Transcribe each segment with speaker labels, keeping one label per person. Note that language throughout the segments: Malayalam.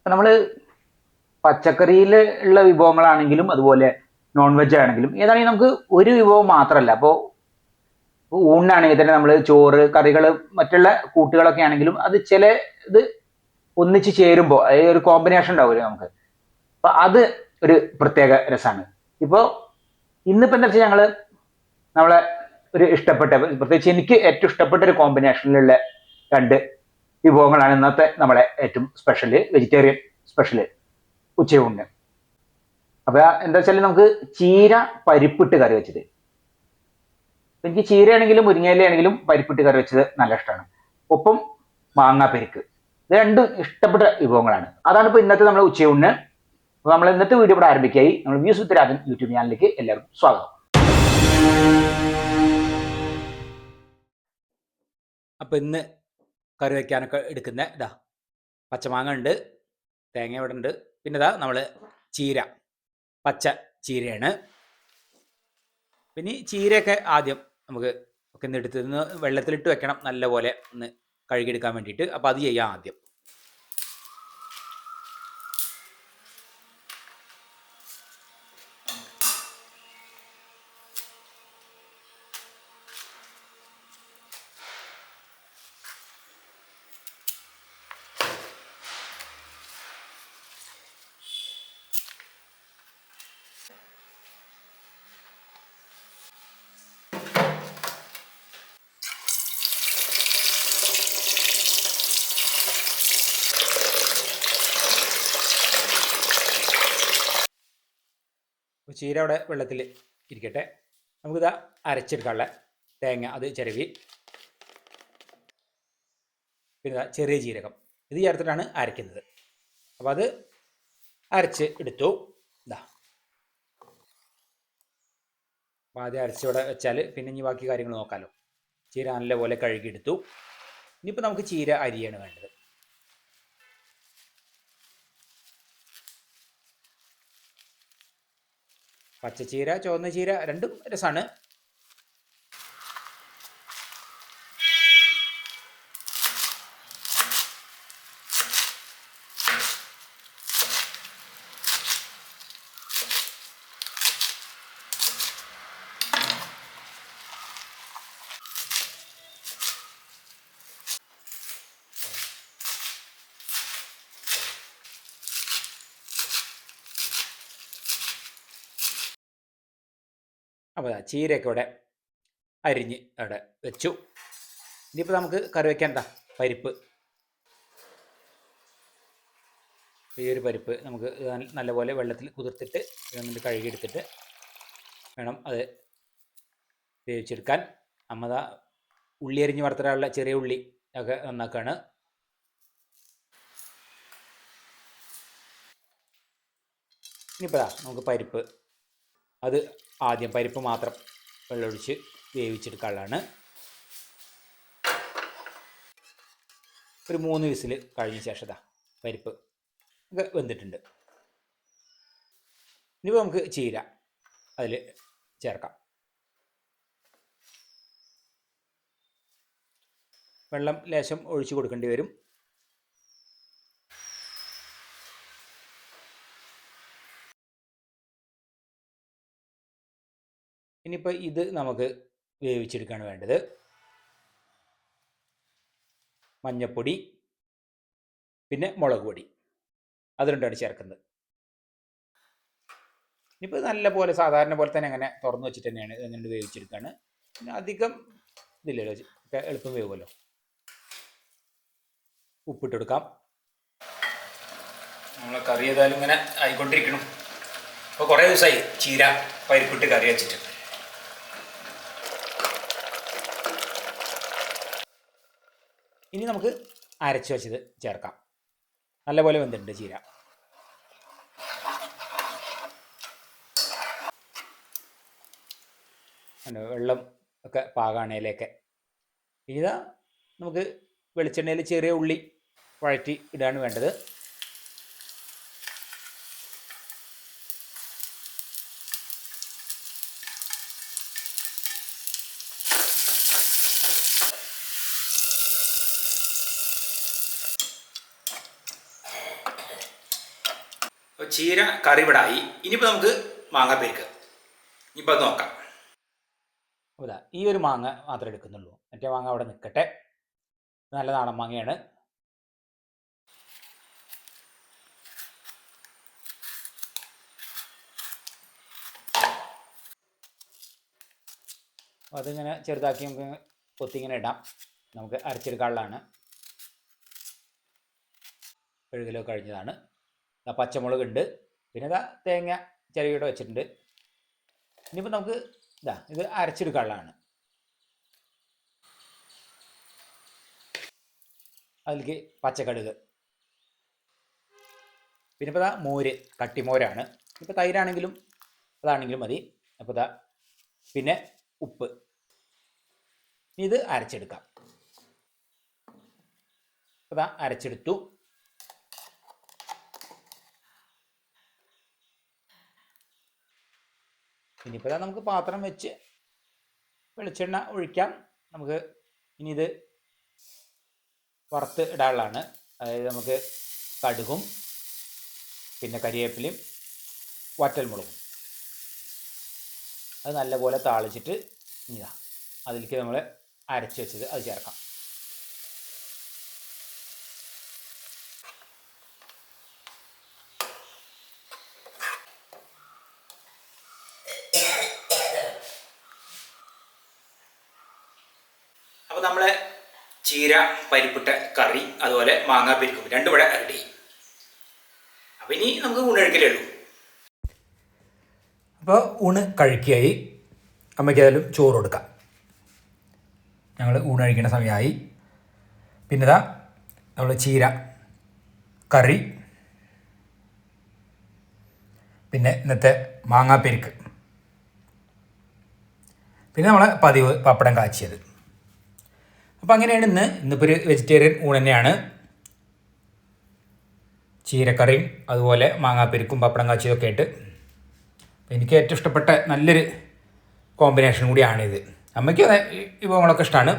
Speaker 1: നമ്മൾ പച്ചക്കറിയിൽ ഉള്ള വിഭവങ്ങളാണെങ്കിലും അതുപോലെ നോൺ വെജ് ആണെങ്കിലും ഏതാണെങ്കിൽ നമുക്ക് ഒരു വിഭവം മാത്രമല്ല. അപ്പോൾ ഊണിനാണെങ്കിൽ തന്നെ നമ്മൾ ചോറ് കറികൾ മറ്റുള്ള കൂട്ടുകളൊക്കെ ആണെങ്കിലും അത് ചില ഇത് ഒന്നിച്ച് ചേരുമ്പോൾ ഒരു കോമ്പിനേഷൻ ഉണ്ടാവില്ലേ നമുക്ക്. അപ്പൊ അത് ഒരു പ്രത്യേക രസമാണ്. ഇപ്പോൾ ഇന്നിപ്പോ എന്താ വെച്ചാൽ ഞങ്ങള് നമ്മളെ ഒരു ഇഷ്ടപ്പെട്ട, പ്രത്യേകിച്ച് എനിക്ക് ഏറ്റവും ഇഷ്ടപ്പെട്ട ഒരു കോമ്പിനേഷനിലുള്ള രണ്ട് വിഭവങ്ങളാണ് ഇന്നത്തെ നമ്മളെ ഏറ്റവും സ്പെഷ്യല് വെജിറ്റേറിയൻ സ്പെഷ്യല് ഉച്ചയൂണിന്. അപ്പൊ എന്താ വെച്ചാൽ നമുക്ക് ചീര പരിപ്പിട്ട് കറി വെച്ചത്. എനിക്ക് ചീരയാണെങ്കിലും മുരിങ്ങയിലയാണെങ്കിലും പരിപ്പിട്ട് കറി വെച്ചത് നല്ല ഇഷ്ടമാണ്. ഒപ്പം മാങ്ങാപ്പെരിക്ക്, ഇത് രണ്ടും ഇഷ്ടപ്പെട്ട വിഭവങ്ങളാണ്. അതാണ് ഇപ്പൊ ഇന്നത്തെ നമ്മുടെ ഉച്ചയൂണിന്. അപ്പൊ നമ്മൾ ഇന്നത്തെ വീഡിയോ ഇവിടെ ആരംഭിക്കായി. നമ്മൾ വ്യൂസ് വിത്ത് രാജൻ യൂട്യൂബ് ചാനലിലേക്ക് എല്ലാവർക്കും സ്വാഗതം.
Speaker 2: അപ്പോൾ ഇന്ന് കറി വയ്ക്കാനൊക്കെ എടുക്കുന്ന ഇതാ പച്ചമാങ്ങ ഉണ്ട്, തേങ്ങ ഇവിടെ ഉണ്ട്, പിന്നെ ഇതാ നമ്മൾ ചീര, പച്ച ചീരയാണ്. പിന്നെ ഈ ചീരയൊക്കെ ആദ്യം നമുക്ക് ഒക്കെ ഒന്ന് എടുത്ത് വെള്ളത്തിലിട്ട് വെക്കണം, നല്ലപോലെ ഒന്ന് കഴുകിയെടുക്കാൻ വേണ്ടിയിട്ട്. അപ്പോൾ അത് ചെയ്യാം ആദ്യം. ചീര അവിടെ വെള്ളത്തിൽ ഇരിക്കട്ടെ. നമുക്കിതാ അരച്ചെടുക്കാനുള്ള തേങ്ങ അത് ചിരവി, പിന്നെ ചെറിയ ജീരകം ഇത് ചേർത്തിട്ടാണ് അരയ്ക്കുന്നത്. അപ്പോൾ അത് അരച്ച് എടുത്തു. ഇതാ അപ്പോൾ ആദ്യം അരച്ചിവിടെ വെച്ചാൽ പിന്നെ ഇനി ബാക്കി കാര്യങ്ങൾ നോക്കാമല്ലോ. ചീര നല്ലപോലെ കഴുകിയെടുത്തു. ഇനിയിപ്പോൾ നമുക്ക് ചീര അരിയാണ് വേണ്ടത്. പച്ചച്ചീര ചുവന്ന ചീര രണ്ടും രസമാണ്. അപ്പോൾ ചീരയൊക്കെ ഇവിടെ അരിഞ്ഞ് അവിടെ വെച്ചു. ഇനിയിപ്പോൾ നമുക്ക് കറി വയ്ക്കാൻ എന്താ പരിപ്പ്. ഈ ഒരു പരിപ്പ് നമുക്ക് നല്ലപോലെ വെള്ളത്തിൽ കുതിർത്തിട്ട് എന്നിട്ട് കഴുകിയെടുത്തിട്ട് വേണം അത് വേവിച്ചെടുക്കാൻ. അമ്മ ഉള്ളി അരിഞ്ഞ് വറുത്തിടാനുള്ള ചെറിയ ഉള്ളി ഒക്കെ നന്നാക്കുകയാണ്. ഇനിയിപ്പോൾ നമുക്ക് പരിപ്പ് അത് ആദ്യം പരിപ്പ് മാത്രം വെള്ളമൊഴിച്ച് വേവിച്ചെടുക്കാനുള്ളതാണ്. ഒരു 3 വിസിൽ കഴിഞ്ഞ ശേഷം പരിപ്പ് ഒക്കെ വെന്തിട്ടുണ്ട്. ഇനിയിപ്പോൾ നമുക്ക് ചീര അതിൽ ചേർക്കാം. വെള്ളം ലേശം ഒഴിച്ച് കൊടുക്കേണ്ടി വരും. ഇനിയിപ്പോൾ ഇത് നമുക്ക് വേവിച്ചെടുക്കുകയാണ് വേണ്ടത്. മഞ്ഞൾപ്പൊടി പിന്നെ മുളക് പൊടി അത് രണ്ടാണ് ചേർക്കുന്നത്. ഇനിയിപ്പോൾ നല്ല പോലെ സാധാരണ പോലെ തന്നെ അങ്ങനെ തുറന്നു വെച്ചിട്ട് തന്നെയാണ് അങ്ങനെ വേവിച്ചെടുക്കുകയാണ്. പിന്നെ അധികം ഇതില്ലല്ലോ, എളുപ്പം വേവുമല്ലോ. ഉപ്പിട്ടെടുക്കാം. നമ്മളെ കറി ഏതായാലും ഇങ്ങനെ ആയിക്കൊണ്ടിരിക്കണം. അപ്പോൾ കുറേ ദിവസമായി ചീര പരിപ്പിട്ട് കറി വെച്ചിട്ട്. ഇനി നമുക്ക് അരച്ച് വെച്ചത് ചേർക്കാം. നല്ലപോലെ വെന്തിട്ടുണ്ട് ചീര. വെള്ളം ഒക്കെ പാകാണ് ഇലയൊക്കെ. ഇതാ നമുക്ക് വെളിച്ചെണ്ണയിൽ ചെറിയ ഉള്ളി വഴറ്റി ഇടാണ് വേണ്ടത്. അപ്പോൾ ചീര കറി ഇവിടെ ആയി. ഇനിയിപ്പോൾ നമുക്ക് മാങ്ങാപ്പരിക്ക് ഇനിയിപ്പോൾ അത് നോക്കാം. അപ്പോൾ ഇതാ ഈ ഒരു മാങ്ങ മാത്രമേ എടുക്കുന്നുള്ളൂ. മറ്റേ മാങ്ങ അവിടെ നിൽക്കട്ടെ. നല്ല നാടൻ മാങ്ങയാണ്. അതിങ്ങനെ ചെറുതാക്കി നമുക്ക് കൊത്തിങ്ങനെ ഇടാം. നമുക്ക് അരച്ചെടുക്കാനുള്ളതാണ്. 7 കിലോ കഴിഞ്ഞതാണ്. പച്ചമുളക് ഉണ്ട്, പിന്നെ ഇതാ തേങ്ങ ചിരകിയുടെ വെച്ചിട്ടുണ്ട്. ഇനിയിപ്പോൾ നമുക്ക് ഇത് അരച്ചെടുക്കാനുള്ളതാണ്. അതിലേക്ക് പച്ചക്കടുക്, പിന്നെ ഇപ്പോൾ മോര്, കട്ടിമോരാണ്. ഇപ്പോൾ തൈരാണെങ്കിലും അതാണെങ്കിലും മതി. അപ്പോൾ പിന്നെ ഉപ്പ്. ഇത് അരച്ചെടുക്കാം. അപ്പോൾ അരച്ചെടുത്തു. ഇനിയിപ്പോൾ നമുക്ക് പാത്രം വെച്ച് വെളിച്ചെണ്ണ ഒഴിക്കാം. നമുക്ക് ഇനി ഇത് വറുത്ത് ഇടാനുള്ളതാണ്. അതായത് നമുക്ക് കടുകും പിന്നെ കരിവേപ്പിലയും വറ്റൽമുളകും അത് നല്ലപോലെ താളിച്ചിട്ട് അതിലേക്ക് നമ്മൾ അരച്ച് വെച്ചത് അത് ചേർക്കാം. അപ്പോൾ നമ്മളെ ചീര പരിപ്പിട്ട കറി അതുപോലെ മാങ്ങാപ്പരിക്കും രണ്ടും ഇവിടെ റെഡി. അപ്പോൾ ഇനി നമുക്ക് ഊണ് കഴിക്കലേ ഉള്ളൂ. അപ്പോൾ ഊണ് കഴിക്കുകയായി. അമ്മയ്ക്ക് ഏതായാലും ചോറ് കൊടുക്കാം. ഞങ്ങൾ ഊണ് കഴിക്കുന്ന സമയമായി. പിന്നെ നമ്മൾ ചീര കറി, പിന്നെ ഇന്നത്തെ മാങ്ങാപ്പരിക്ക്, പിന്നെ നമ്മളെ പതിവ് പപ്പടം കാച്ചിയത്. അപ്പോൾ അങ്ങനെയാണ് ഇന്നിപ്പോൾ ഒരു വെജിറ്റേറിയൻ ഊണ് തന്നെയാണ്. ചീരക്കറിയും അതുപോലെ മാങ്ങാപ്പരിക്കും പപ്പടം കാച്ചിയതൊക്കെ ആയിട്ട് എനിക്ക് ഏറ്റവും ഇഷ്ടപ്പെട്ട നല്ലൊരു കോമ്പിനേഷൻ കൂടിയാണിത്. അമ്മയ്ക്ക് വിഭവങ്ങളൊക്കെ ഇഷ്ടമാണ്.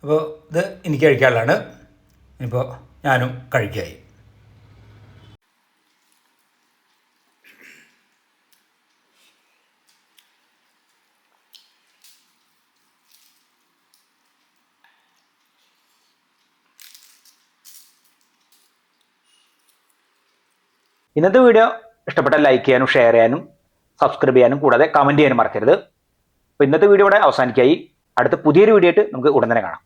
Speaker 2: അപ്പോൾ ഇത് എനിക്ക് കഴിക്കാനുള്ളതാണ്. ഇപ്പോൾ ഞാനും കഴിക്കുകയായി.
Speaker 1: ഇന്നത്തെ വീഡിയോ ഇഷ്ടപ്പെട്ട ലൈക്ക് ചെയ്യാനും ഷെയർ ചെയ്യാനും സബ്സ്ക്രൈബ് ചെയ്യാനും കൂടാതെ കമൻറ്റ് ചെയ്യാനും മറക്കരുത്. അപ്പോൾ ഇന്നത്തെ വീഡിയോ ഇവിടെ അവസാനിക്കായി. അടുത്ത പുതിയൊരു വീഡിയോ ആയിട്ട് നമുക്ക് ഉടൻ തന്നെ കാണാം.